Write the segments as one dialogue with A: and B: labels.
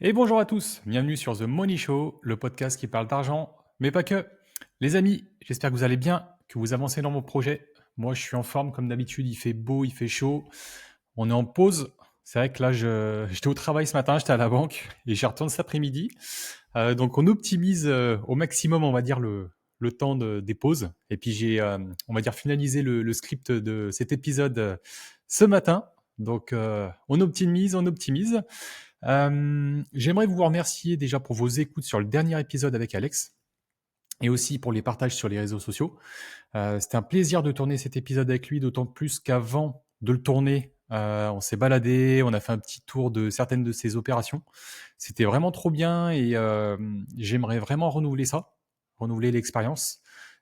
A: Et bonjour à tous, bienvenue sur The Money Show, le podcast qui parle d'argent, mais pas que. Les amis, j'espère que vous allez bien, que vous avancez dans vos projets. Moi, je suis en forme comme d'habitude, il fait beau, il fait chaud. On est en pause. C'est vrai que là, j'étais au travail ce matin, j'étais à la banque et j'y retourne cet après-midi. Donc, on optimise au maximum, on va dire, le temps des pauses. Et puis, on va dire, finalisé le script de cet épisode ce matin. Donc, on optimise, on optimise. J'aimerais vous remercier déjà pour vos écoutes sur le dernier épisode avec Alex et aussi pour les partages sur les réseaux sociaux. C'était un plaisir de tourner cet épisode avec lui, d'autant plus qu'avant de le tourner, on s'est baladé, on a fait un petit tour de certaines de ses opérations. C'était vraiment trop bien et j'aimerais vraiment renouveler ça, renouveler l'expérience.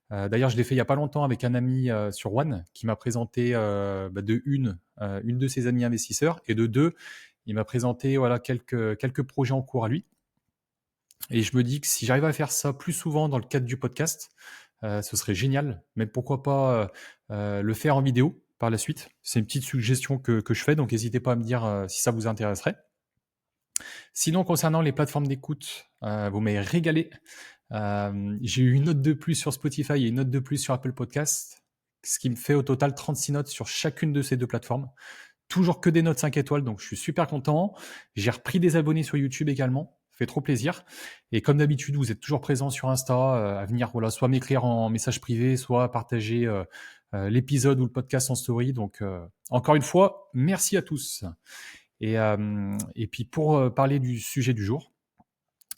A: D'ailleurs, je l'ai fait il y a pas longtemps avec un ami sur One qui m'a présenté une de ses amis investisseurs et de deux, il m'a présenté voilà quelques projets en cours à lui. Et je me dis que si j'arrive à faire ça plus souvent dans le cadre du podcast, ce serait génial. Mais pourquoi pas le faire en vidéo par la suite. C'est une petite suggestion que je fais, donc n'hésitez pas à me dire si ça vous intéresserait. Sinon, concernant les plateformes d'écoute, vous m'avez régalé. J'ai eu une note de plus sur Spotify et une note de plus sur Apple Podcast, ce qui me fait au total 36 notes sur chacune de ces deux plateformes. Toujours que des notes 5 étoiles, donc je suis super content. J'ai repris des abonnés sur YouTube également, ça fait trop plaisir. Et comme d'habitude, vous êtes toujours présents sur Insta, à venir voilà, soit m'écrire en message privé, soit partager l'épisode ou le podcast en story. Donc encore une fois, merci à tous. Et puis pour parler du sujet du jour,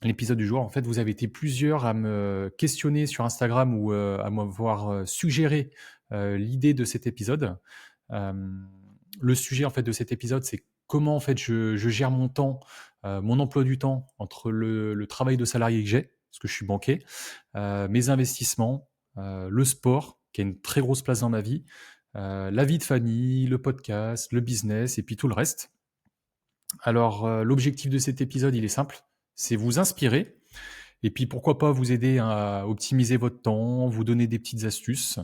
A: l'épisode du jour, en fait, vous avez été plusieurs à me questionner sur Instagram ou à m'avoir suggéré l'idée de cet épisode. Euh, le sujet en fait de cet épisode, c'est comment en fait je gère mon temps, mon emploi du temps entre le travail de salarié que j'ai, parce que je suis banquier, mes investissements, le sport, qui a une très grosse place dans ma vie, la vie de famille, le podcast, le business et puis tout le reste. Alors, l'objectif de cet épisode, il est simple, c'est vous inspirer et puis pourquoi pas vous aider à optimiser votre temps, vous donner des petites astuces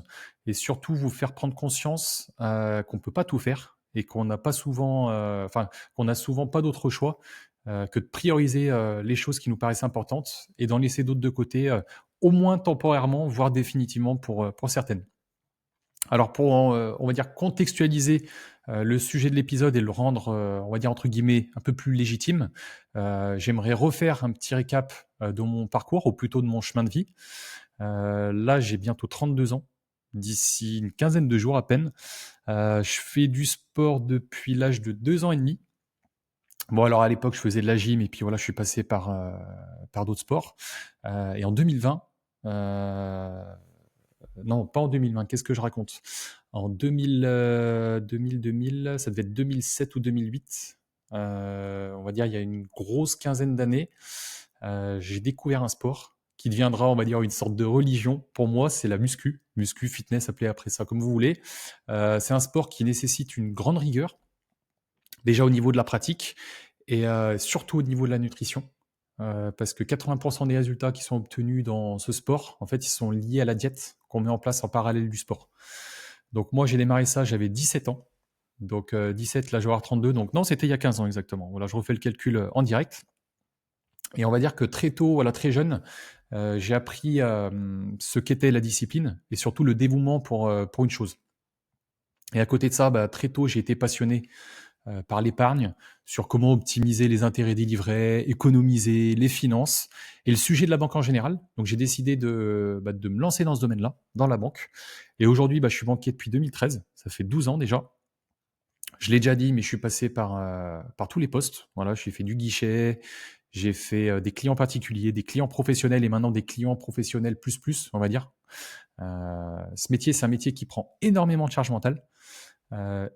A: et surtout vous faire prendre conscience qu'on peut pas tout faire et qu'on n'a pas souvent, qu'on a souvent pas d'autre choix que de prioriser les choses qui nous paraissent importantes et d'en laisser d'autres de côté, au moins temporairement, voire définitivement pour certaines. Alors pour, on va dire contextualiser, le sujet de l'épisode et le rendre, on va dire entre guillemets «un peu plus légitime», j'aimerais refaire un petit récap, de mon parcours ou plutôt de mon chemin de vie. Là, j'ai bientôt 32 ans, d'ici une quinzaine de jours à peine. Je fais du sport depuis l'âge de 2 ans et demi. Bon alors à l'époque, je faisais de la gym et puis voilà, je suis passé par d'autres sports, et en 2020, non, pas en 2020, qu'est-ce que je raconte? En 2000, ça devait être 2007 ou 2008. On va dire il y a une grosse quinzaine d'années, j'ai découvert un sport qui deviendra, on va dire, une sorte de religion. Pour moi, c'est la muscu, fitness, appelez après ça comme vous voulez. C'est un sport qui nécessite une grande rigueur, déjà au niveau de la pratique et surtout au niveau de la nutrition. Parce que 80 des résultats qui sont obtenus dans ce sport, en fait, ils sont liés à la diète qu'on met en place en parallèle du sport. Donc moi, j'ai démarré ça, j'avais 17 ans. Donc 17, là je vais avoir 32. Donc non, c'était il y a 15 ans exactement. Voilà, je refais le calcul en direct. Et on va dire que très tôt, voilà, très jeune, j'ai appris ce qu'était la discipline et surtout le dévouement pour une chose. Et à côté de ça, bah, très tôt, j'ai été passionné par l'épargne, sur comment optimiser les intérêts des livrets, économiser, les finances et le sujet de la banque en général. Donc j'ai décidé de me lancer dans ce domaine-là, dans la banque. Et aujourd'hui, je suis banquier depuis 2013, ça fait 12 ans déjà. Je l'ai déjà dit, mais je suis passé par tous les postes. Voilà, j'ai fait du guichet, j'ai fait des clients particuliers, des clients professionnels et maintenant des clients professionnels plus plus, on va dire. Ce métier, c'est un métier qui prend énormément de charge mentale,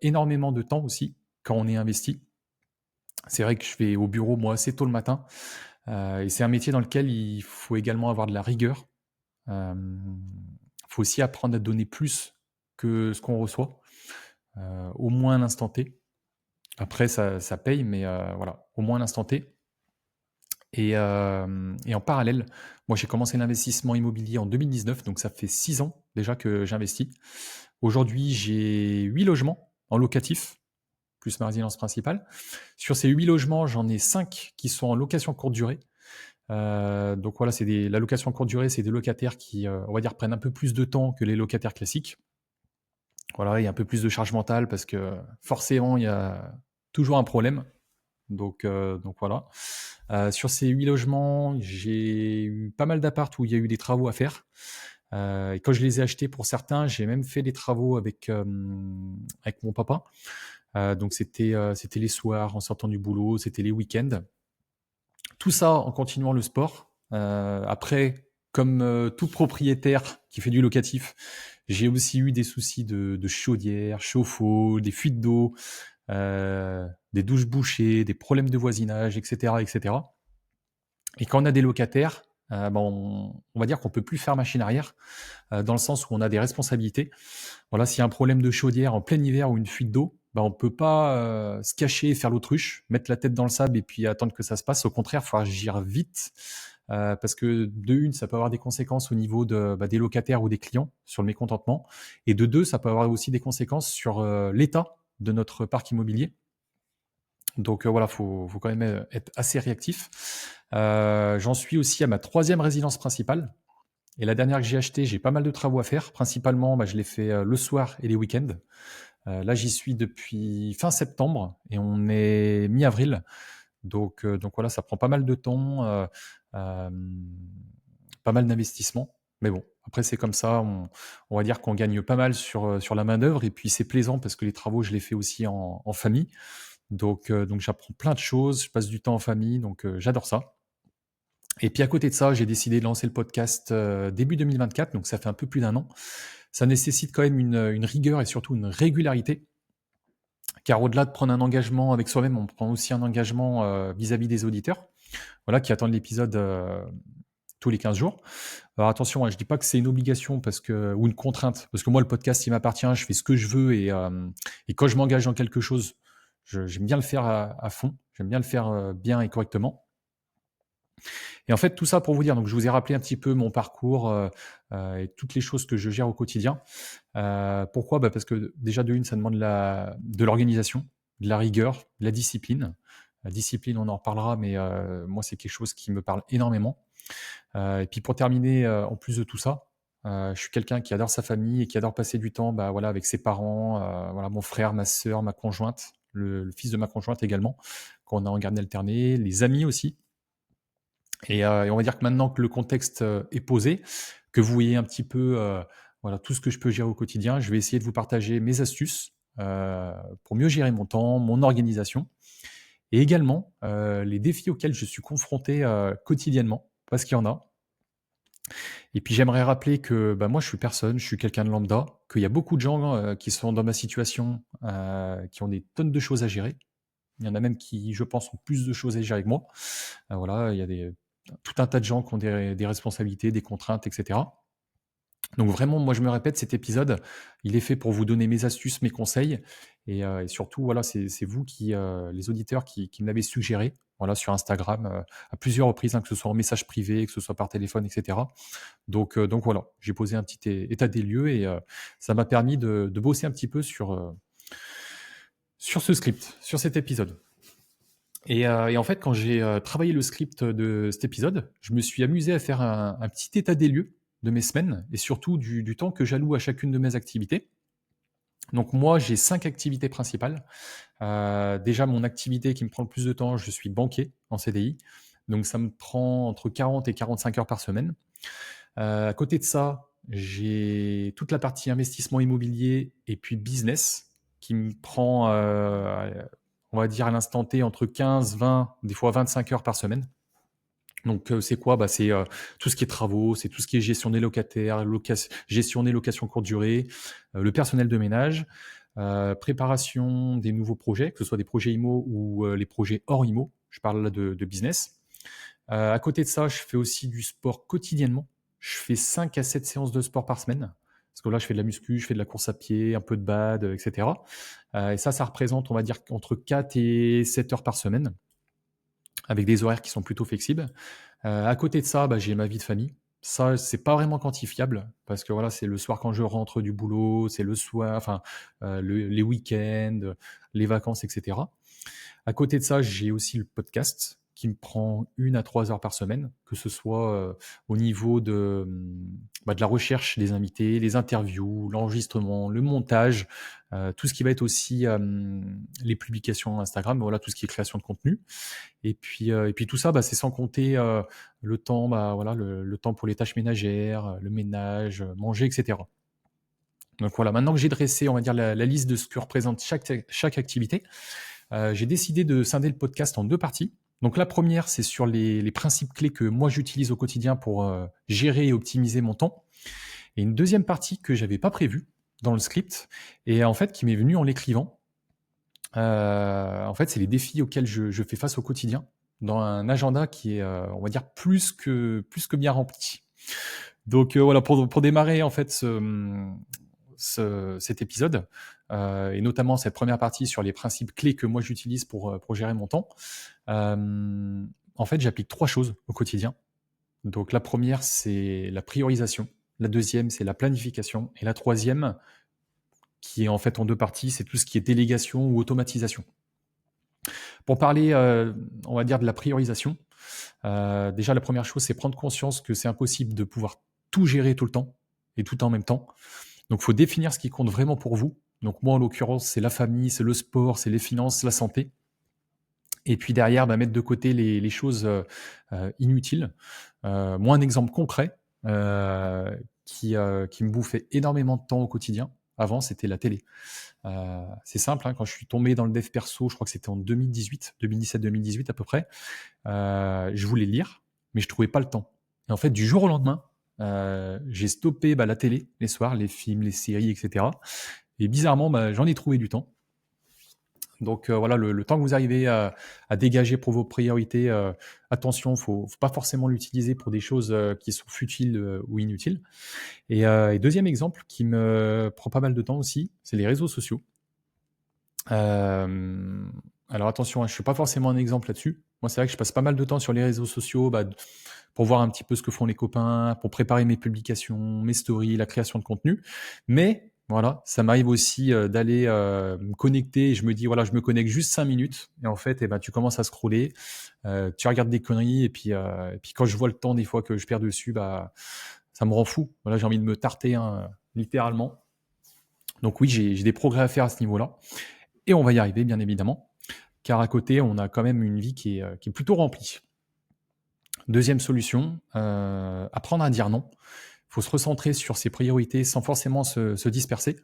A: énormément de temps aussi quand on est investi. C'est vrai que je vais au bureau, moi, assez tôt le matin, et c'est un métier dans lequel il faut également avoir de la rigueur. Il faut aussi apprendre à donner plus que ce qu'on reçoit, au moins à l'instant T. Après ça paye, mais voilà, au moins à l'instant T et en parallèle, moi, j'ai commencé l'investissement immobilier en 2019, donc ça fait 6 ans déjà que j'investis. Aujourd'hui, j'ai 8 logements en locatif. plus ma résidence principale. Sur ces 8 logements, j'en ai 5 qui sont en location courte durée. Donc voilà, la location courte durée, c'est des locataires qui, on va dire, prennent un peu plus de temps que les locataires classiques. Voilà, il y a un peu plus de charge mentale parce que forcément, il y a toujours un problème. Donc voilà. Sur ces 8 logements, j'ai eu pas mal d'apparts où il y a eu des travaux à faire. Et quand je les ai achetés pour certains, j'ai même fait des travaux avec mon papa. Donc c'était les soirs en sortant du boulot, c'était les week-ends. Tout ça en continuant le sport. Après, comme tout propriétaire qui fait du locatif, j'ai aussi eu des soucis de chaudière, chauffe-eau, des fuites d'eau, des douches bouchées, des problèmes de voisinage, etc., etc. Et quand on a des locataires, on va dire qu'on peut plus faire machine arrière, dans le sens où on a des responsabilités. Voilà, s'il y a un problème de chaudière en plein hiver ou une fuite d'eau, on peut pas se cacher et faire l'autruche, mettre la tête dans le sable et puis attendre que ça se passe. Au contraire, il faut agir vite, parce que de une, ça peut avoir des conséquences au niveau des locataires ou des clients sur le mécontentement, et de deux, ça peut avoir aussi des conséquences sur l'état de notre parc immobilier. Donc voilà, faut quand même être assez réactif. J'en suis aussi à ma 3e résidence principale. Et la dernière que j'ai achetée, j'ai pas mal de travaux à faire. Principalement, je l'ai fait le soir et les week-ends. Là, j'y suis depuis fin septembre et on est mi-avril. Donc voilà, ça prend pas mal de temps, pas mal d'investissement. Mais bon, après, c'est comme ça. On va dire qu'on gagne pas mal sur la main-d'œuvre. Et puis, c'est plaisant parce que les travaux, je les fais aussi en famille. Donc j'apprends plein de choses. Je passe du temps en famille. Donc, j'adore ça. Et puis à côté de ça, j'ai décidé de lancer le podcast début 2024, donc ça fait un peu plus d'1 an. Ça nécessite quand même une rigueur et surtout une régularité, car au-delà de prendre un engagement avec soi-même, on prend aussi un engagement vis-à-vis des auditeurs, voilà, qui attendent l'épisode tous les 15 jours. Alors attention, je dis pas que c'est une obligation ou une contrainte, parce que moi le podcast il m'appartient, je fais ce que je veux et quand je m'engage dans quelque chose, j'aime bien le faire à fond, j'aime bien le faire bien et correctement. Et en fait, tout ça pour vous dire, donc je vous ai rappelé un petit peu mon parcours et toutes les choses que je gère au quotidien. Pourquoi? Parce que déjà de une, ça demande de l'organisation, de la rigueur, de la discipline. La discipline, on en reparlera, mais moi, c'est quelque chose qui me parle énormément. Et puis pour terminer, en plus de tout ça, je suis quelqu'un qui adore sa famille et qui adore passer du temps voilà, avec ses parents, voilà, mon frère, ma sœur, ma conjointe, le fils de ma conjointe également, qu'on a en garde alternée, les amis aussi. Et on va dire que maintenant que le contexte est posé, que vous voyez un petit peu voilà, tout ce que je peux gérer au quotidien, je vais essayer de vous partager mes astuces pour mieux gérer mon temps, mon organisation et également les défis auxquels je suis confronté quotidiennement, parce qu'il y en a. Et puis j'aimerais rappeler que moi je suis personne, je suis quelqu'un de lambda, qu'il y a beaucoup de gens qui sont dans ma situation, qui ont des tonnes de choses à gérer. Il y en a même qui, je pense, ont plus de choses à gérer que moi. Voilà, il y a tout un tas de gens qui ont des responsabilités, des contraintes, etc. Donc vraiment, moi je me répète, cet épisode, il est fait pour vous donner mes astuces, mes conseils, et surtout, voilà, c'est vous les auditeurs qui me l'avez suggéré, voilà, sur Instagram, à plusieurs reprises, hein, que ce soit en message privé, que ce soit par téléphone, etc. Donc voilà, j'ai posé un petit état des lieux et ça m'a permis de bosser un petit peu sur ce script, sur cet épisode. Et en fait, quand j'ai travaillé le script de cet épisode, je me suis amusé à faire un petit état des lieux de mes semaines et surtout du temps que j'alloue à chacune de mes activités. Donc moi, j'ai 5 activités principales. Déjà, mon activité qui me prend le plus de temps, je suis banquier en CDI. Donc ça me prend entre 40 et 45 heures par semaine. À côté de ça, j'ai toute la partie investissement immobilier et puis business qui me prend, on va dire à l'instant T, entre 15, 20, des fois 25 heures par semaine. Donc c'est quoi? C'est tout ce qui est travaux, c'est tout ce qui est gestion des locataires, gestion des locations courte durée, le personnel de ménage, préparation des nouveaux projets, que ce soit des projets IMO ou les projets hors IMO. Je parle là de business. À côté de ça, je fais aussi du sport quotidiennement. Je fais 5 à 7 séances de sport par semaine. Parce que là, je fais de la muscu, je fais de la course à pied, un peu de bad, etc. Et ça représente, on va dire, entre 4 et 7 heures par semaine, avec des horaires qui sont plutôt flexibles. À côté de ça, j'ai ma vie de famille. Ça, c'est pas vraiment quantifiable parce que voilà, c'est le soir quand je rentre du boulot, c'est le soir, enfin, les week-ends, les vacances, et cetera. À côté de ça, j'ai aussi le podcast qui me prend 1 à 3 heures par semaine, que ce soit, au niveau de la recherche des invités, les interviews, l'enregistrement, le montage, tout ce qui va être aussi, les publications Instagram, voilà, tout ce qui est création de contenu. Et puis tout ça, c'est sans compter, le temps, voilà, le temps pour les tâches ménagères, le ménage, manger, et cetera. Donc voilà, maintenant que j'ai dressé, on va dire, la liste de ce que représente chaque activité, j'ai décidé de scinder le podcast en 2 parties. Donc la première, c'est sur les principes clés que moi j'utilise au quotidien pour, gérer et optimiser mon temps. Et une deuxième partie que j'avais pas prévue dans le script et en fait qui m'est venue en l'écrivant. En fait, c'est les défis auxquels je fais face au quotidien dans un agenda qui est, on va dire plus que bien rempli. Donc, voilà pour démarrer en fait cet épisode, et notamment cette première partie sur les principes clés que moi j'utilise pour gérer mon temps. En fait, j'applique 3 choses au quotidien. Donc la première, c'est la priorisation. La deuxième, c'est la planification et la troisième, qui est en fait en 2 parties, c'est tout ce qui est délégation ou automatisation. Pour parler, on va dire de la priorisation, déjà la première chose, c'est prendre conscience que c'est impossible de pouvoir tout gérer tout le temps et tout en même temps. Donc il faut définir ce qui compte vraiment pour vous. Donc moi, en l'occurrence, c'est la famille, c'est le sport, c'est les finances, la santé. Et puis derrière, mettre de côté les choses, inutiles. Moi, un exemple concret, qui me bouffait énormément de temps au quotidien, avant, c'était la télé. C'est simple, hein, quand je suis tombé dans le dev perso, je crois que c'était en 2017-2018 à peu près, je voulais lire, mais je trouvais pas le temps. Et en fait, du jour au lendemain, j'ai stoppé, la télé, les soirs, les films, les séries, et cetera. Et bizarrement, j'en ai trouvé du temps. Donc voilà, le temps que vous arrivez à dégager pour vos priorités, attention, faut pas forcément l'utiliser pour des choses, qui sont futiles, ou inutiles. Et deuxième exemple qui me prend pas mal de temps aussi, c'est les réseaux sociaux. Hem, alors attention, hein, je suis pas forcément un exemple là-dessus. Moi, c'est vrai que je passe pas mal de temps sur les réseaux sociaux, pour voir un petit peu ce que font les copains, pour préparer mes publications, mes stories, la création de contenu. Mais voilà, ça m'arrive aussi, d'aller, me connecter et je me dis: «Voilà, je me connecte juste 5 minutes» et en fait, tu commences à scroller, tu regardes des conneries et puis quand je vois le temps des fois que je perds dessus, ça me rend fou. Voilà, j'ai envie de me tarter, hein, littéralement. Donc oui, j'ai des progrès à faire à ce niveau-là et on va y arriver bien évidemment, car à côté, on a quand même une vie qui est plutôt remplie. Deuxième solution, apprendre à dire non. Il faut se recentrer sur ses priorités sans forcément se disperser.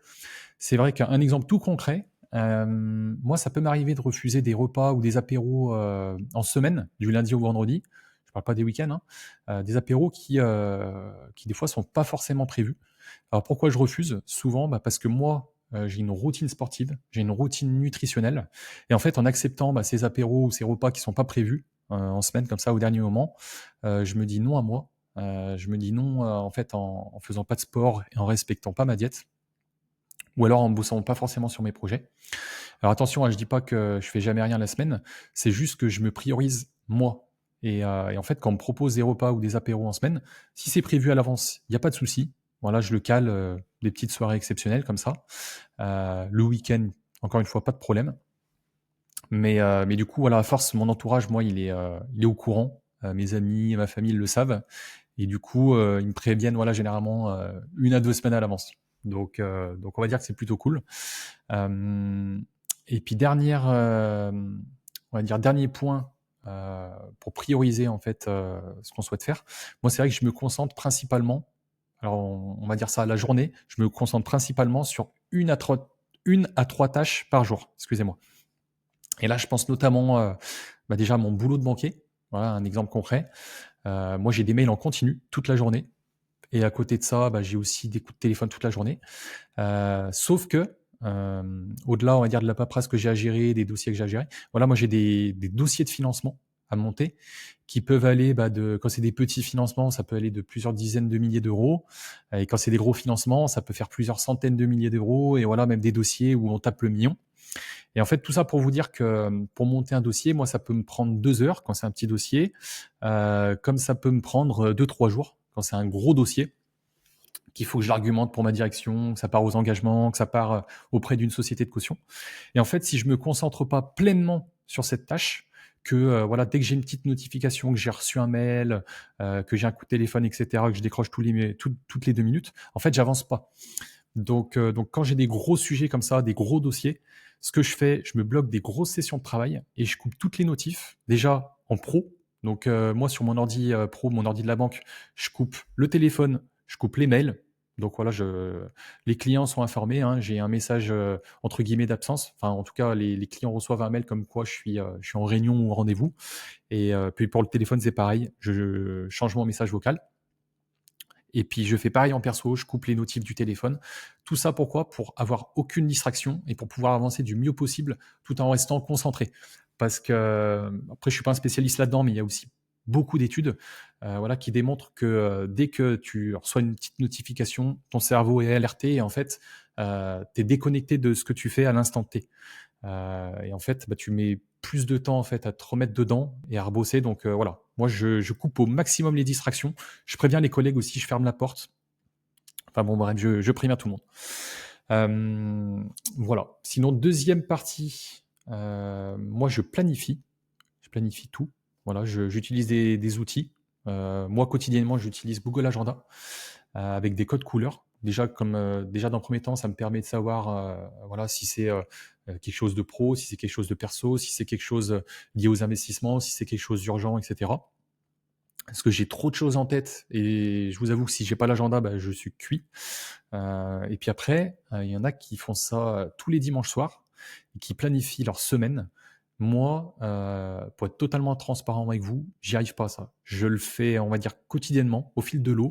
A: C'est vrai qu'un exemple tout concret, moi, ça peut m'arriver de refuser des repas ou des apéros, en semaine, du lundi au vendredi. Je parle pas des week-ends, hein. Des apéros qui des fois sont pas forcément prévus. Alors pourquoi je refuse? Souvent, parce que moi, j'ai une routine sportive, j'ai une routine nutritionnelle et en fait, en acceptant, ces apéros ou ces repas qui sont pas prévus, en semaine comme ça au dernier moment, je me dis non à moi. Je me dis non, en fait, en faisant pas de sport et en respectant pas ma diète ou alors en bossant pas forcément sur mes projets. Alors attention, hein, je dis pas que je fais jamais rien la semaine, c'est juste que je me priorise moi et en fait, quand on me propose des repas ou des apéros en semaine, si c'est prévu à l'avance, il y a pas de souci. Voilà, je le cale, des petites soirées exceptionnelles comme ça. Le week-end, encore une fois, pas de problème. Mais du coup, voilà, à force, mon entourage, moi, il est au courant. Mes amis, ma famille, ils le savent et du coup, ils me préviennent, voilà, généralement, 1 à 2 semaines à l'avance. Donc on va dire que c'est plutôt cool. Hem et puis on va dire dernier point, pour prioriser en fait, ce qu'on souhaite faire. Moi, c'est vrai que je me concentre principalement, alors on va dire ça à la journée, je me concentre principalement sur 1 à 3 tâches par jour, excusez-moi. Et là, je pense notamment, déjà à mon boulot de banquier. Voilà un exemple concret. Moi, j'ai des mails en continu toute la journée et à côté de ça, j'ai aussi des coups de téléphone toute la journée. Sauf que, au-delà, on va dire, de la paperasse que j'ai à gérer, des dossiers que j'ai à gérer, voilà, moi, j'ai des dossiers de financement à monter qui peuvent aller, quand c'est des petits financements, ça peut aller de plusieurs dizaines de milliers d'euros et quand c'est des gros financements, ça peut faire plusieurs centaines de milliers d'euros et voilà, même des dossiers où on tape le million. Et en fait, tout ça pour vous dire que, pour monter un dossier, moi, ça peut me prendre 2 heures quand c'est un petit dossier, comme ça peut me prendre, 2-3 jours quand c'est un gros dossier, qu'il faut que je l'argumente pour ma direction, que ça part aux engagements, que ça part auprès d'une société de caution. Et en fait, si je me concentre pas pleinement sur cette tâche, que voilà, dès que j'ai une petite notification, que j'ai reçu un mail, que j'ai un coup de téléphone, etc., que je décroche toutes les 2 minutes, en fait, j'avance pas. Donc quand j'ai des gros sujets comme ça, des gros dossiers, ce que je fais, je me bloque des grosses sessions de travail et je coupe toutes les notifs, déjà en pro. Donc moi, sur mon ordi pro, mon ordi de la banque, je coupe le téléphone, je coupe les mails. Donc voilà, les clients sont informés, hein, j'ai un message entre guillemets d'absence. Enfin, en tout cas, les clients reçoivent un mail comme quoi je suis en réunion ou en rendez-vous. Et puis pour le téléphone, c'est pareil, je change mon message vocal. Et puis je fais pareil en perso, je coupe les notifs du téléphone. Tout ça pourquoi? Pour avoir aucune distraction et pour pouvoir avancer du mieux possible tout en restant concentré. Parce que, après, je suis pas un spécialiste là-dedans, mais il y a aussi beaucoup d'études voilà, qui démontrent que dès que tu reçois une petite notification, ton cerveau est alerté et en fait, tu es déconnecté de ce que tu fais à l'instant T. Et en fait, bah, tu mets plus de temps en fait à te remettre dedans et à rebosser. Donc voilà, moi je coupe au maximum les distractions. Je préviens les collègues aussi, je ferme la porte. Enfin bon, bref, je préviens tout le monde. Voilà. Sinon, deuxième partie, moi je planifie. Je planifie tout. Voilà, j'utilise des outils. Moi quotidiennement, j'utilise Google Agenda avec des codes couleurs. Déjà dans le premier temps, ça me permet de savoir voilà, si c'est quelque chose de pro, si c'est quelque chose de perso, si c'est quelque chose lié aux investissements, si c'est quelque chose d'urgent, etc. Parce que j'ai trop de choses en tête et je vous avoue que si j'ai pas l'agenda, bah, je suis cuit. Et puis après, il y en a qui font ça tous les dimanches soirs et qui planifient leur semaine. Moi, pour être totalement transparent avec vous, j'y arrive pas à ça. Je le fais, on va dire, quotidiennement, au fil de l'eau,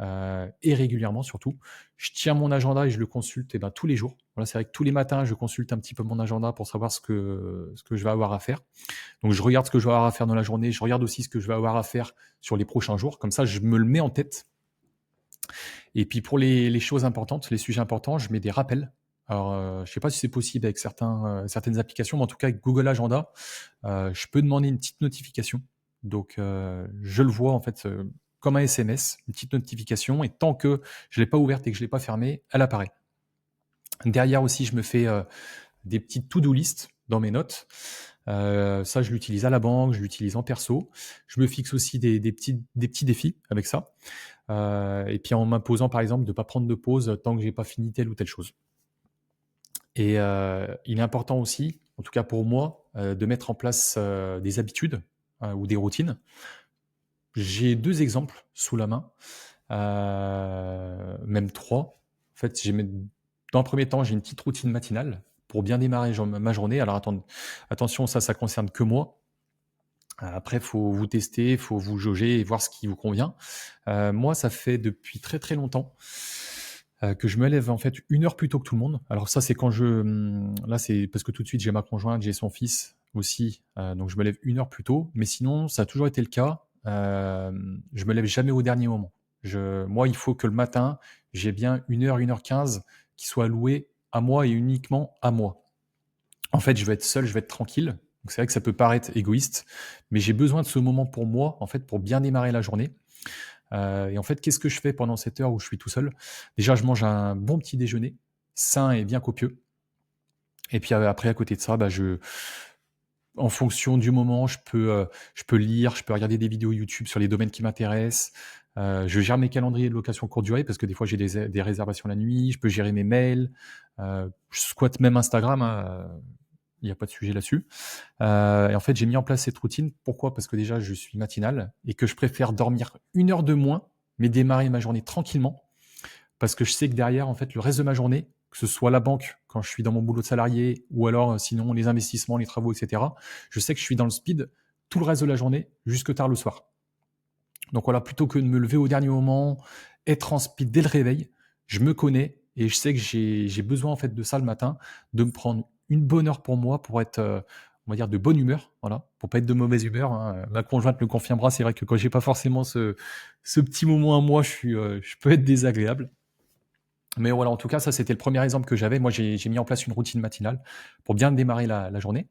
A: et régulièrement surtout. Je tiens mon agenda et je le consulte ben, tous les jours. Voilà, c'est vrai que tous les matins, je consulte un petit peu mon agenda pour savoir ce que je vais avoir à faire. Donc, je regarde ce que je vais avoir à faire dans la journée. Je regarde aussi ce que je vais avoir à faire sur les prochains jours. Comme ça, je me le mets en tête. Et puis, pour les choses importantes, les sujets importants, je mets des rappels. Alors, je ne sais pas si c'est possible avec certaines applications, mais en tout cas, avec Google Agenda, je peux demander une petite notification. Donc, je le vois en fait comme un SMS, une petite notification. Et tant que je ne l'ai pas ouverte et que je ne l'ai pas fermée, elle apparaît. Derrière aussi, je me fais des petites to-do list dans mes notes. Ça, je l'utilise à la banque, je l'utilise en perso. Je me fixe aussi des petits défis avec ça. Et puis en m'imposant, par exemple, de ne pas prendre de pause tant que j'ai pas fini telle ou telle chose. Et il est important aussi, en tout cas pour moi, de mettre en place des habitudes ou des routines. J'ai 2 exemples sous la main, même 3. En fait, dans un premier temps, j'ai une petite routine matinale pour bien démarrer ma journée. Alors attention, ça concerne que moi. Après, faut vous tester, faut vous jauger et voir ce qui vous convient. Moi, ça fait depuis très, très longtemps que je me lève en fait 1 heure plus tôt que tout le monde. Alors ça, c'est quand là, c'est parce que tout de suite, j'ai ma conjointe, j'ai son fils aussi, donc je me lève 1 heure plus tôt. Mais sinon, ça a toujours été le cas. Je me lève jamais au dernier moment. Moi, il faut que le matin, j'ai bien 1 heure, 1 h 15 qui soit allouée à moi et uniquement à moi. En fait, je vais être seul, je vais être tranquille. Donc c'est vrai que ça peut paraître égoïste, mais j'ai besoin de ce moment pour moi, en fait, pour bien démarrer la journée. Et en fait, qu'est-ce que je fais pendant cette heure où je suis tout seul? Déjà, je mange un bon petit déjeuner, sain et bien copieux. Et puis après, à côté de ça, bah, en fonction du moment, je peux lire, je peux regarder des vidéos YouTube sur les domaines qui m'intéressent. Je gère mes calendriers de location courte durée parce que des fois j'ai des réservations la nuit. Je peux gérer mes mails. Je squatte même Instagram, hein, il n'y a pas de sujet là-dessus. Et en fait, j'ai mis en place cette routine. Pourquoi? Parce que déjà, je suis matinal et que je préfère dormir 1 heure de moins, mais démarrer ma journée tranquillement. Parce que je sais que derrière, en fait, le reste de ma journée, que ce soit la banque, quand je suis dans mon boulot de salarié, ou alors sinon les investissements, les travaux, etc., je sais que je suis dans le speed tout le reste de la journée, jusque tard le soir. Donc voilà, plutôt que de me lever au dernier moment, être en speed dès le réveil, je me connais et je sais que j'ai besoin en fait de ça le matin, de me prendre une bonne heure pour moi, pour être, on va dire, de bonne humeur, voilà, pour pas être de mauvaise humeur, hein. Ma conjointe me confirmera, c'est vrai que quand j'ai pas forcément ce petit moment à moi, je peux être désagréable. Mais voilà, en tout cas, ça c'était le premier exemple que j'avais. Moi, j'ai mis en place une routine matinale pour bien démarrer la journée.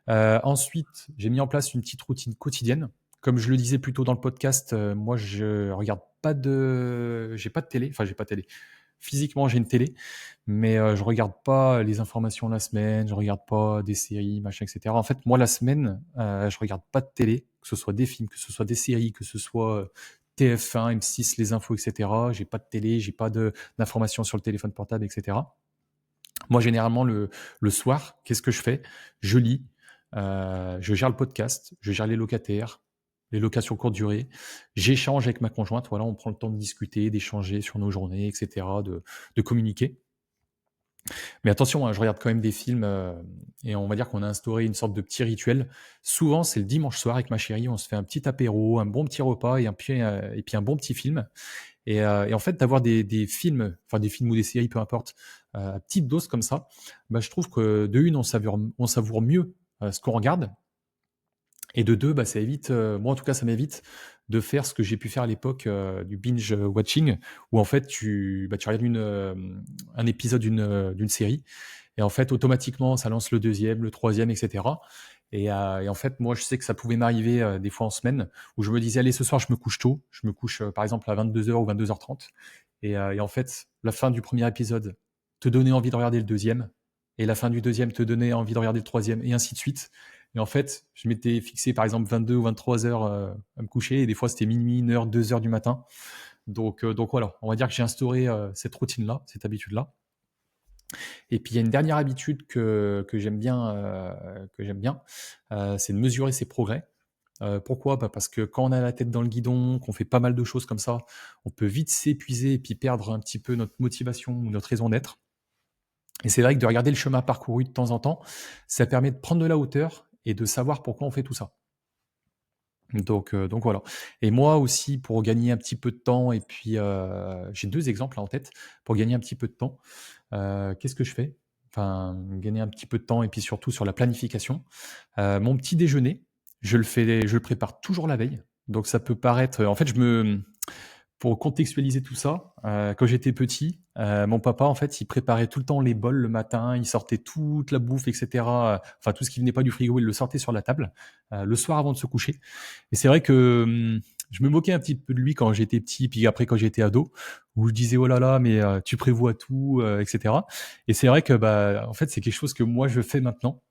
A: Ensuite, j'ai mis en place une petite routine quotidienne. comme je le disais plus tôt dans le podcast, moi je regarde pas de j'ai pas de télé, enfin j'ai pas de télé. Physiquement, j'ai une télé, mais je regarde pas les informations la semaine, je regarde pas des séries, machin et cetera. En fait, moi la semaine, je regarde pas de télé, que ce soit des films, que ce soit des séries, que ce soit, TF1, M6, les infos et cetera. J'ai pas de télé, j'ai pas de d'informations sur le téléphone portable et cetera. Moi, généralement, le soir, qu'est-ce que je fais? Je lis, je gère le podcast, je gère les locataires, les locations courte durée. J'échange avec ma conjointe, voilà, on prend le temps de discuter, d'échanger sur nos journées et cetera, de communiquer. Mais attention, hein, je regarde quand même des films, et on va dire qu'on a instauré une sorte de petit rituel. Souvent, c'est le dimanche soir avec ma chérie, on se fait un petit apéro, un bon petit repas et puis un bon petit film. Et en fait, d'avoir des films, enfin des films ou des séries, peu importe, à petite dose comme ça, bah, je trouve que de une, on savoure mieux, ce qu'on regarde et de 2, bah, ça évite, moi en tout cas, ça m'évite de faire ce que j'ai pu faire à l'époque, du binge watching où en fait tu regardes un épisode d'une série et en fait automatiquement ça lance le deuxième, le troisième, et cetera. Et en fait, moi je sais que ça pouvait m'arriver, des fois en semaine où je me disais: «Allez, ce soir je me couche tôt». Je me couche, par exemple à 22 heures ou 22h30 et en fait, la fin du premier épisode te donnait envie de regarder le deuxième et la fin du deuxième te donnait envie de regarder le troisième et ainsi de suite. Et en fait, je m'étais fixé par exemple 22 ou 23 heures, à me coucher et des fois c'était minuit, 1 heure, 2 heures du matin. Donc voilà, on va dire que j'ai instauré, cette routine-là, cette habitude-là. Et puis il y a une dernière habitude que j'aime bien, c'est de mesurer ses progrès. Pourquoi? Bah, parce que quand on a la tête dans le guidon, qu'on fait pas mal de choses comme ça, on peut vite s'épuiser et puis perdre un petit peu notre motivation ou notre raison d'être. Et c'est vrai que de regarder le chemin parcouru de temps en temps, ça permet de prendre de la hauteur et de savoir pourquoi on fait tout ça. Donc voilà. Et moi aussi, pour gagner un petit peu de temps et puis, j'ai 2 exemples là en tête. Pour gagner un petit peu de temps, qu'est-ce que je fais? Enfin, gagner un petit peu de temps et puis surtout sur la planification. Mon petit déjeuner, je le prépare toujours la veille. Donc ça peut paraître, en fait, pour contextualiser tout ça, quand j'étais petit, mon papa, en fait, il préparait tout le temps les bols le matin, il sortait toute la bouffe et cetera, enfin tout ce qui venait pas du frigo, il le sortait sur la table, le soir avant de se coucher. Et c'est vrai que, je me moquais un petit peu de lui quand j'étais petit, puis après quand j'étais ado, où je disais: «Oh là là, mais tu prévois tout», et cetera. Et c'est vrai que, bah, en fait, c'est quelque chose que moi je fais maintenant.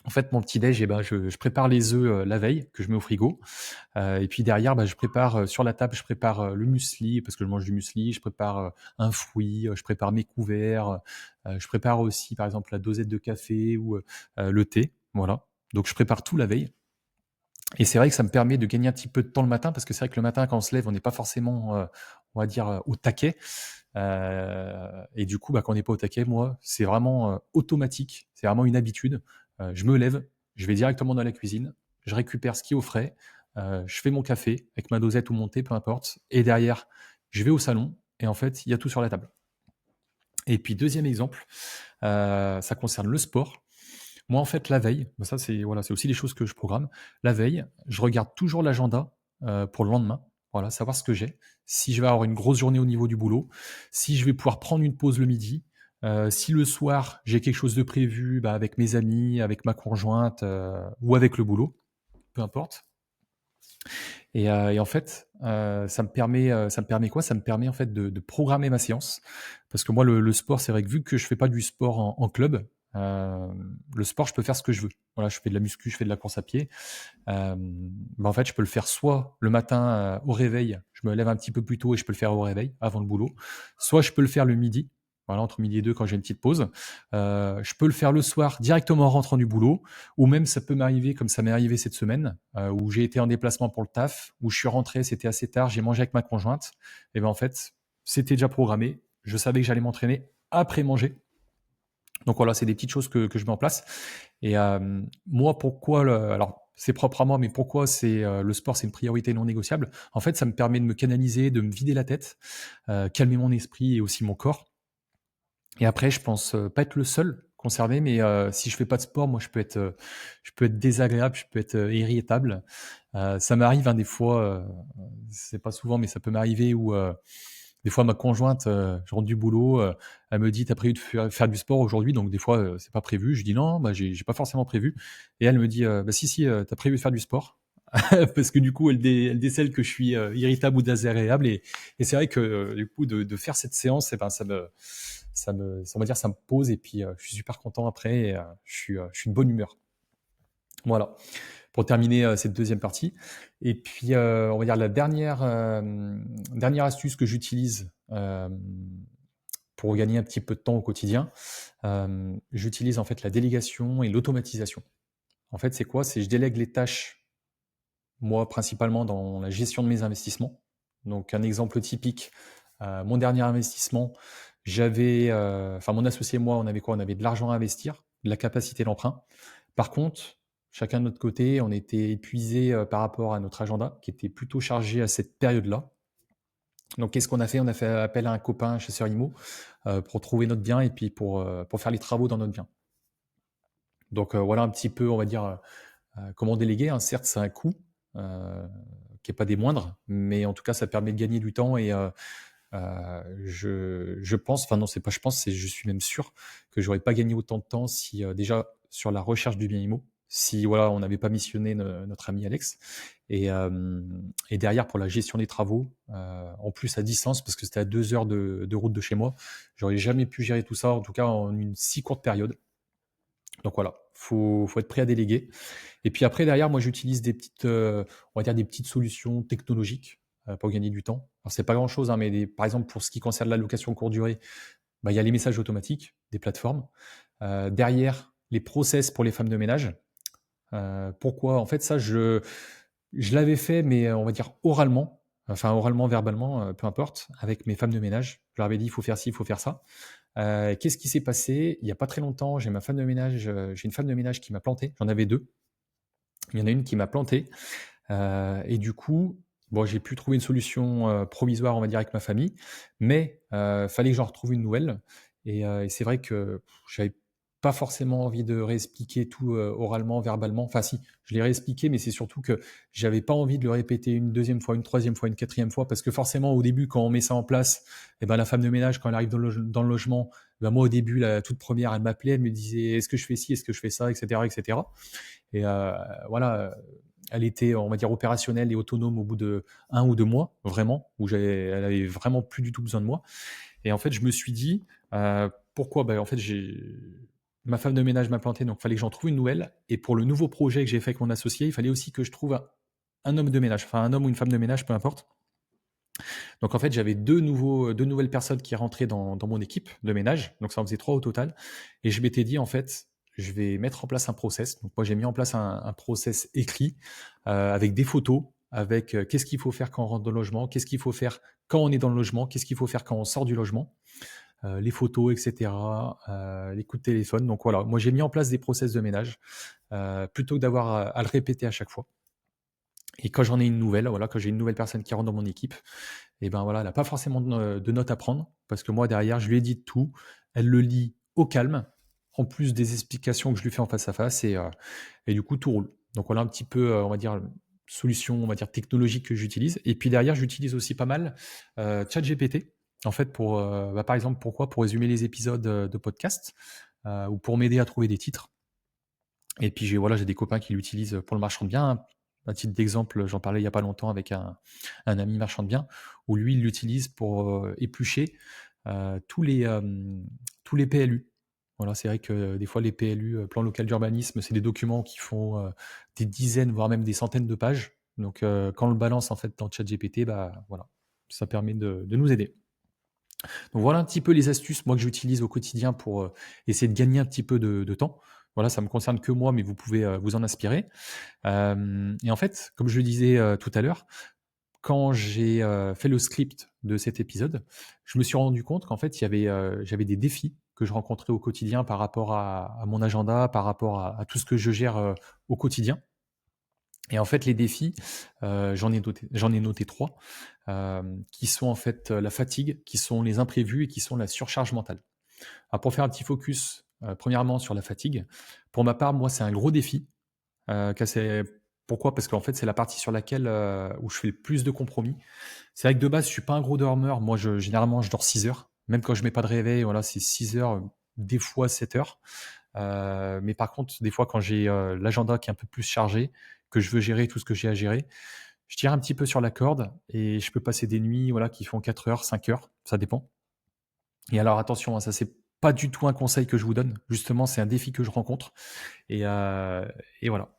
A: En fait, mon petit déj, eh ben, je prépare les œufs, la veille que je mets au frigo. Et puis derrière, bah, je prépare, sur la table, je prépare, le muesli parce que je mange du muesli, je prépare, un fruit, je prépare mes couverts, je prépare aussi, par exemple, la dosette de café ou, le thé, voilà. Donc je prépare tout la veille et c'est vrai que ça me permet de gagner un petit peu de temps le matin parce que c'est vrai que le matin, quand on se lève, on n'est pas forcément, on va dire, au taquet, et du coup, bah, quand on n'est pas au taquet, moi, c'est vraiment, automatique, c'est vraiment une habitude. Je me lève, je vais directement dans la cuisine, je récupère ce qui est au frais, je fais mon café avec ma dosette ou mon thé, peu importe et derrière, je vais au salon et en fait, il y a tout sur la table. Et puis deuxième exemple, ça concerne le sport. Moi, en fait, la veille, bah, ça c'est voilà, c'est aussi des choses que je programme. La veille, je regarde toujours l'agenda, pour le lendemain, voilà, savoir ce que j'ai. Si je vais avoir une grosse journée au niveau du boulot, si je vais pouvoir prendre une pause le midi, si le soir j'ai quelque chose de prévu, bah, avec mes amis, avec ma conjointe, ou avec le boulot, peu importe. Et en fait, ça me permet quoi? Ça me permet en fait de programmer ma séance. Parce que moi le sport, c'est vrai que vu que je fais pas du sport en club, le sport, je peux faire ce que je veux. Voilà, je fais de la muscu, je fais de la course à pied. Bah, en fait, je peux le faire soit le matin, au réveil, je me lève un petit peu plus tôt et je peux le faire au réveil, avant le boulot. Soit je peux le faire le midi, voilà, entre midi et 2 quand j'ai une petite pause. Je peux le faire le soir directement en rentrant du boulot ou même ça peut m'arriver comme ça m'est arrivé cette semaine, où j'ai été en déplacement pour le taf, où je suis rentré, c'était assez tard, j'ai mangé avec ma conjointe et ben, en fait, c'était déjà programmé. Je savais que j'allais m'entraîner après manger. Donc voilà, c'est des petites choses que je mets en place. Et moi, pourquoi alors c'est propre à moi, mais pourquoi le sport, c'est une priorité non négociable? En fait, ça me permet de me canaliser, de me vider la tête, calmer mon esprit et aussi mon corps. Et après, je pense pas être le seul concerné, mais si je fais pas de sport, moi, je peux être désagréable, je peux être irritable. Ça m'arrive, hein, des fois, c'est pas souvent, mais ça peut m'arriver où des fois, ma conjointe, je rentre du boulot, elle me dit: «Tu as prévu de faire du sport aujourd'hui?» Donc des fois, c'est pas prévu. Je dis: «Non, bah, j'ai pas forcément prévu» et elle me dit: «Bah si, si, tu as prévu de faire du sport». parce que du coup, elle décèle que je suis irritable ou désagréable. Et c'est vrai que du coup, de faire cette séance, eh ben, on va dire, ça me pose. Et puis, je suis super content après. Et, je suis de bonne humeur. Voilà, pour terminer cette deuxième partie. Et puis, on va dire la dernière astuce que j'utilise pour gagner un petit peu de temps au quotidien, j'utilise en fait la délégation et l'automatisation. En fait, c'est quoi? C'est je délègue les tâches, moi, principalement dans la gestion de mes investissements. Donc, un exemple typique, mon dernier investissement, enfin, mon associé et moi, on avait quoi? On avait de l'argent à investir, de la capacité d'emprunt. Par contre, chacun de notre côté, on était épuisé par rapport à notre agenda, qui était plutôt chargé à cette période-là. Donc, qu'est-ce qu'on a fait? On a fait appel à un copain, un chasseur IMO, pour trouver notre bien et puis pour faire les travaux dans notre bien. Donc, voilà un petit peu, on va dire, comment déléguer, hein. Certes, c'est un coût qui n'est pas des moindres, mais en tout cas, ça permet de gagner du temps. Et je pense, enfin non, c'est pas je pense, c'est je suis même sûr que j'aurais pas gagné autant de temps si déjà sur la recherche du bien IMO, si voilà, on n'avait pas missionné notre ami Alex. Et derrière, pour la gestion des travaux, en plus à distance, parce que c'était à 2 heures de route de chez moi, j'aurais jamais pu gérer tout ça, en tout cas en une si courte période. Donc voilà, faut être prêt à déléguer. Et puis après, derrière, moi, j'utilise des petites, on va dire des petites solutions technologiques pour gagner du temps. Alors, c'est pas grand-chose, hein, mais par exemple, pour ce qui concerne la location courte durée, bah, il y a les messages automatiques des plateformes. Derrière, les process pour les femmes de ménage. Pourquoi? En fait, ça, je l'avais fait, mais on va dire oralement, enfin oralement, verbalement, peu importe, avec mes femmes de ménage. Je leur avais dit, il faut faire ci, il faut faire ça. Qu'est-ce qui s'est passé? Il y a pas très longtemps, j'ai une femme de ménage qui m'a planté. J'en avais deux. Il y en a une qui m'a planté. Et du coup, bon, j'ai pu trouver une solution provisoire, on va dire, avec ma famille, mais fallait que j'en retrouve une nouvelle. Et c'est vrai que j'avais pas forcément envie de réexpliquer tout oralement, verbalement. Enfin, si, je l'ai réexpliqué, mais c'est surtout que j'avais pas envie de le répéter une deuxième fois, une troisième fois, une quatrième fois, parce que forcément, au début, quand on met ça en place, eh ben, la femme de ménage, quand elle arrive dans le logement, ben, moi, au début, la toute première, elle m'appelait, elle me disait, est-ce que je fais ci, est-ce que je fais ça, etc., etc. Et voilà, elle était, on va dire, opérationnelle et autonome au bout de 1 ou 2 mois, vraiment, elle avait vraiment plus du tout besoin de moi. Et en fait, je me suis dit, pourquoi? En fait, ma femme de ménage m'a planté, donc il fallait que j'en trouve une nouvelle. Et pour le nouveau projet que j'ai fait avec mon associé, il fallait aussi que je trouve un homme de ménage, enfin un homme ou une femme de ménage, peu importe. Donc en fait, j'avais deux nouvelles personnes qui rentraient dans mon équipe de ménage, donc ça en faisait 3 au total. Et je m'étais dit, en fait, je vais mettre en place un process. Donc moi, j'ai mis en place un process écrit avec des photos, avec qu'est-ce qu'il faut faire quand on rentre dans le logement, qu'est-ce qu'il faut faire quand on est dans le logement, qu'est-ce qu'il faut faire quand on sort du logement, les photos, etc., les coups de téléphone. Donc voilà, moi j'ai mis en place des process de ménage plutôt que d'avoir à le répéter à chaque fois. Et quand j'en ai une nouvelle, voilà, quand j'ai une nouvelle personne qui rentre dans mon équipe, et ben voilà, elle a pas forcément de notes à prendre parce que moi derrière, je lui ai dit tout. Elle le lit au calme, en plus des explications que je lui fais en face à face et du coup tout roule. Donc voilà un petit peu, on va dire, solution, on va dire technologique que j'utilise. Et puis derrière, j'utilise aussi pas mal ChatGPT. En fait, par exemple, pourquoi? Pour résumer les épisodes de podcast ou pour m'aider à trouver des titres. Et puis j'ai des copains qui l'utilisent pour le marchand de biens. À titre d'exemple, j'en parlais il y a pas longtemps avec un ami marchand de biens, où lui, il l'utilise pour éplucher tous les PLU. Voilà, c'est vrai que des fois, les PLU, plan local d'urbanisme, c'est des documents qui font des dizaines, voire même des centaines de pages. Donc, quand on le balance en fait dans ChatGPT, bah voilà, ça permet de nous aider. Donc voilà un petit peu les astuces, moi, que j'utilise au quotidien pour essayer de gagner un petit peu de temps. Voilà, ça me concerne que moi, mais vous pouvez vous en inspirer. Et en fait, comme je le disais tout à l'heure, quand j'ai fait le script de cet épisode, je me suis rendu compte qu'en fait, j'avais des défis que je rencontrais au quotidien par rapport à mon agenda, par rapport à tout ce que je gère au quotidien. Et en fait, les défis, j'en ai noté 3, qui sont en fait la fatigue, qui sont les imprévus et qui sont la surcharge mentale. Alors pour faire un petit focus, premièrement sur la fatigue, pour ma part, moi, c'est un gros défi. Pourquoi? Parce qu'en fait, c'est la partie sur laquelle, où je fais le plus de compromis. C'est vrai que de base, je suis pas un gros dormeur. Moi, généralement, je dors 6 heures. Même quand je mets pas de réveil, voilà, c'est 6 heures, des fois 7 heures. Mais par contre, des fois, quand j'ai, l'agenda qui est un peu plus chargé, que je veux gérer tout ce que j'ai à gérer, je tire un petit peu sur la corde et je peux passer des nuits, voilà, qui font 4 heures, 5 heures, ça dépend. Et alors attention, hein, ça c'est pas du tout un conseil que je vous donne. Justement, c'est un défi que je rencontre et heu et voilà.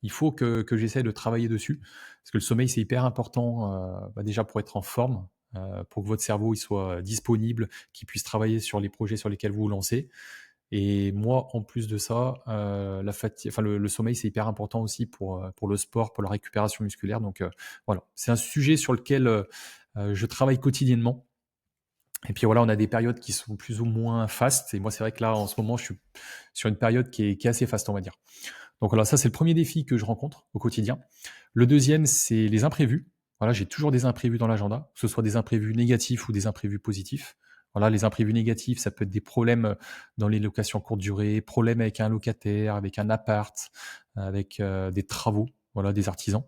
A: Il faut que j'essaie de travailler dessus parce que le sommeil, c'est hyper important, déjà pour être en forme, pour que votre cerveau, il soit disponible, qu'il puisse travailler sur les projets sur lesquels vous vous lancez. Et moi, en plus de ça, le sommeil, c'est hyper important aussi pour le sport, pour la récupération musculaire. Donc, voilà, c'est un sujet sur lequel, je travaille quotidiennement. Et puis voilà, on a des périodes qui sont plus ou moins fastes et moi, c'est vrai que là, en ce moment, je suis sur une période qui est assez faste, on va dire. Donc voilà, ça, c'est le premier défi que je rencontre au quotidien. Le deuxième, c'est les imprévus. Voilà, j'ai toujours des imprévus dans l'agenda, que ce soit des imprévus négatifs ou des imprévus positifs. Voilà, les imprévus négatifs, ça peut être des problèmes, dans les locations courte durée, problèmes avec un locataire, avec un appart, avec, des travaux, voilà, des artisans.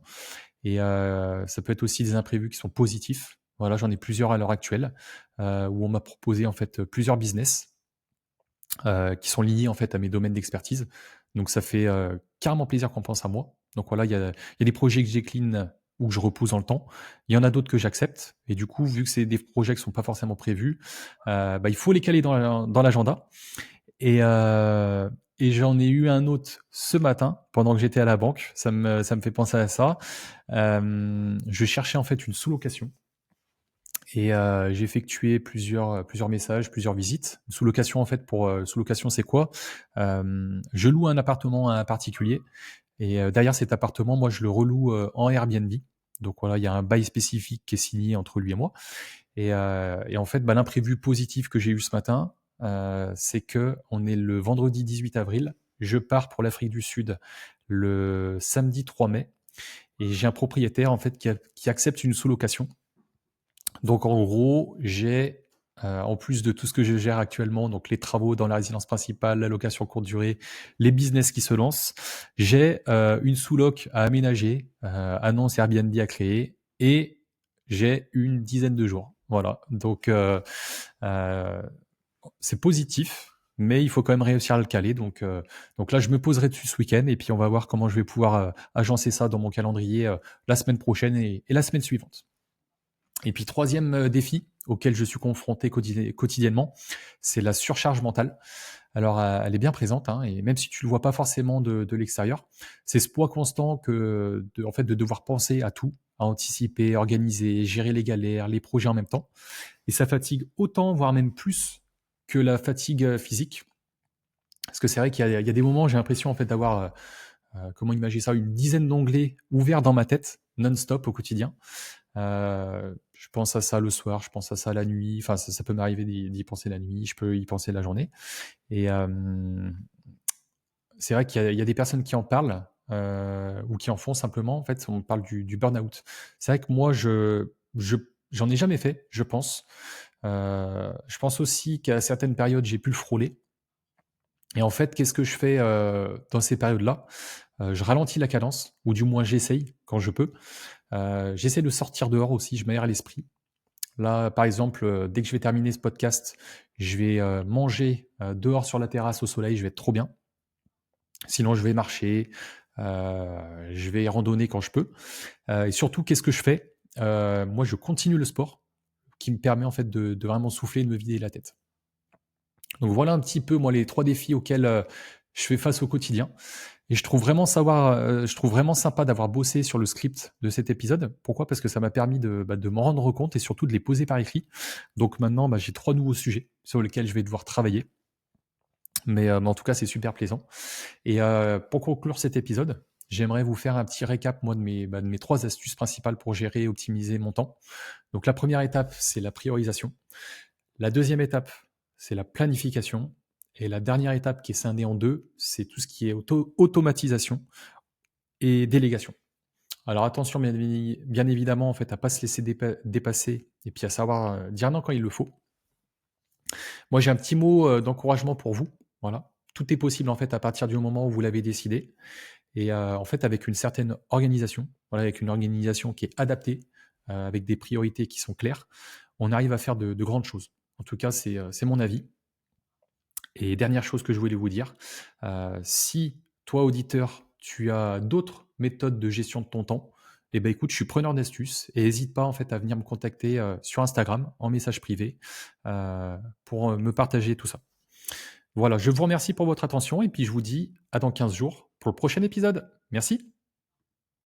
A: Et ça peut être aussi des imprévus qui sont positifs. Voilà, j'en ai plusieurs à l'heure actuelle, où on m'a proposé en fait, plusieurs business, qui sont liés en fait à mes domaines d'expertise. Donc ça fait, carrément plaisir qu'on pense à moi. Donc voilà, il y a des projets que je décline ou que je repousse dans le temps. Il y en a d'autres que j'accepte et du coup, vu que c'est des projets qui sont pas forcément prévus, il faut les caler dans l'agenda et j'en ai eu un autre ce matin pendant que j'étais à la banque. Ça me fait penser à ça. Je cherchais en fait une sous-location et j'ai effectué plusieurs messages, plusieurs visites. Sous-location en fait sous-location c'est quoi? Je loue un appartement à un particulier et derrière cet appartement, moi je le reloue, en Airbnb. Donc voilà, il y a un bail spécifique qui est signé entre lui et moi et en fait, l'imprévu positif que j'ai eu ce matin, c'est qu'on est le vendredi 18 avril. Je pars pour l'Afrique du Sud le samedi 3 mai et j'ai un propriétaire en fait qui accepte une sous-location. Donc en gros, j'ai, en plus de tout ce que je gère actuellement, donc les travaux dans la résidence principale, la location courte durée, les business qui se lancent, j'ai, une sous-loc à aménager, annonce Airbnb à créer et j'ai une dizaine de jours. Voilà, donc heu, c'est positif, mais il faut quand même réussir à le caler donc là, je me poserai dessus ce week-end et puis on va voir comment je vais pouvoir, agencer ça dans mon calendrier, la semaine prochaine et la semaine suivante. Et puis troisième défi auquel je suis confronté quotidiennement, c'est la surcharge mentale. Alors, elle est bien présente, hein, et même si tu le vois pas forcément de l'extérieur, c'est ce poids constant de devoir penser à tout, à anticiper, organiser, gérer les galères, les projets en même temps et ça fatigue autant, voire même plus que la fatigue, physique. Parce que c'est vrai qu'il y a des moments, j'ai l'impression en fait d'avoir, comment imaginer ça? Une dizaine d'onglets ouverts dans ma tête, non-stop au quotidien. Je pense à ça le soir, je pense à ça la nuit, enfin ça peut m'arriver d'y penser la nuit, je peux y penser la journée et c'est vrai qu'il y a des personnes qui en parlent, ou qui en font simplement. En fait, on parle du burn-out. C'est vrai que moi j'en ai jamais fait, je pense. Je pense aussi qu'à certaines périodes, j'ai pu le frôler et en fait, qu'est-ce que je fais, dans ces périodes-là? Je ralentis la cadence ou du moins j'essaye quand je peux. J'essaie de sortir dehors aussi, je m'aère l'esprit. Là, par exemple, dès que je vais terminer ce podcast, je vais, manger, dehors sur la terrasse au soleil, je vais être trop bien. Sinon, je vais marcher, je vais randonner quand je peux, et surtout, qu'est-ce que je fais? Moi, je continue le sport qui me permet, en fait, de vraiment souffler et de me vider la tête. Donc voilà un petit peu, moi, les 3 défis auxquels, je fais face au quotidien et je trouve vraiment sympa d'avoir bossé sur le script de cet épisode. Pourquoi? Parce que ça m'a permis de m'en rendre compte et surtout de les poser par écrit. Donc maintenant, j'ai 3 nouveaux sujets sur lesquels je vais devoir travailler. Mais en tout cas, c'est super plaisant et pour conclure cet épisode, j'aimerais vous faire un petit récap, moi, de mes 3 astuces principales pour gérer et optimiser mon temps. Donc la première étape, c'est la priorisation. La deuxième étape, c'est la planification et la dernière étape qui est scindée en 2, c'est tout ce qui est automatisation et délégation. Alors attention bien évidemment en fait à pas se laisser dépasser et puis à savoir, dire non quand il le faut. Moi j'ai un petit mot, d'encouragement pour vous, voilà. Tout est possible en fait à partir du moment où vous l'avez décidé et en fait avec une certaine organisation, voilà, avec une organisation qui est adaptée, avec des priorités qui sont claires, on arrive à faire de grandes choses. En tout cas, c'est mon avis. Et dernière chose que je voulais vous dire, si toi auditeur, tu as d'autres méthodes de gestion de ton temps, eh ben, écoute, je suis preneur d'astuces et hésite pas en fait à venir me contacter, sur Instagram en message privé, pour, me partager tout ça. Voilà, je vous remercie pour votre attention et puis je vous dis à dans 15 jours pour le prochain épisode. Merci.